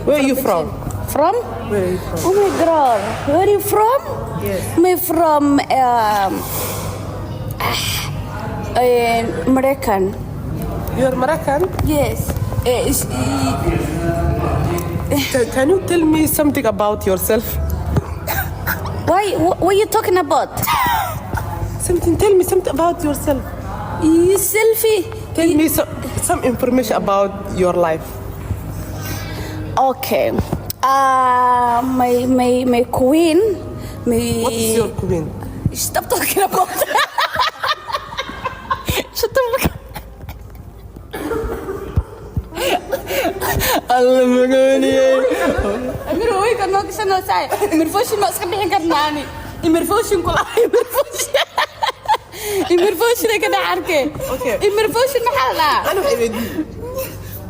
Where are you from? From? Where are you from? Oh my God. Where are you from? Yes. I'm from American. You're Moroccan? Yes. Can you tell me something about yourself? Why? What are you talking about? Tell me something about yourself. You selfie. Tell me some information about your life. Okay. My queen. What is your queen? Stop talking about that. Shut the fuck up. Allah magani. Amir, wait, I'm not going to say. Amir, fashion must come here and nani. Amir, fashion, kula. Amir, fashion. Amir, fashion, I can arke. Okay. Amir, fashion, mahala. أنا أريد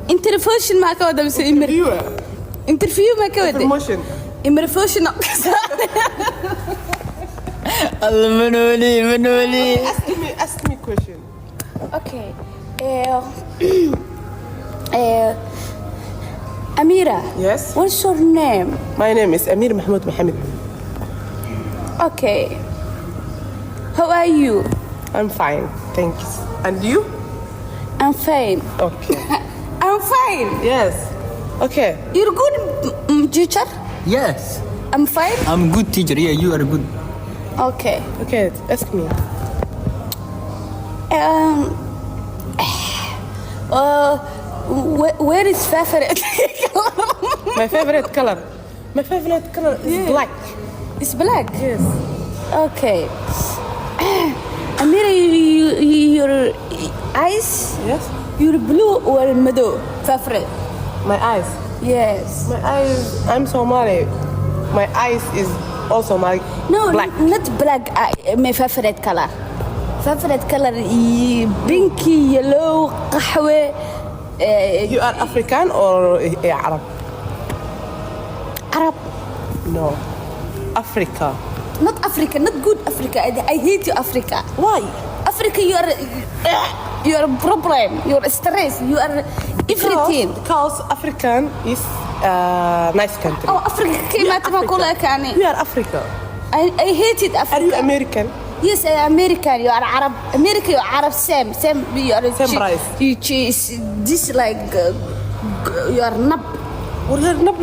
Amir, fashion, ما كودا بس Amir. Interview ما كودا. promotion. Amir, fashion. Allah manoli. Ask me question. Okay. Amira. Yes. What's your name? My name is Amir Mahmoud Mohammed. Okay. How are you? I'm fine, thanks. And you? I'm fine. Okay. I'm fine. Yes. Okay. You're good teacher? Yes, I'm fine? I'm good teacher. Yeah, you are good. Okay. Okay. Ask me. Where is favorite? My favorite color. My favorite color is black. It's black. Yes. Okay. Amira, your eyes? Yes. You're blue or meadow? Favorite? My eyes. Yes. My eyes. I'm Somali. My eyes is also No, black. not black. My favorite color. Favorite color pinky, yellow, قهوة. You are African or Arab? Arab. No. Africa. Not Africa. Not good Africa. I hate you, Africa. Why? Africa, you are a problem. You are stress. You are everything. Because African is a nice country. Oh, Africa كما تقول كاني. We are Africa. I hated Are you Africa. American? Yes, I am American. You are Arab. America, you are Arab. Same. You are Same price. You choose this like you are nab. We're not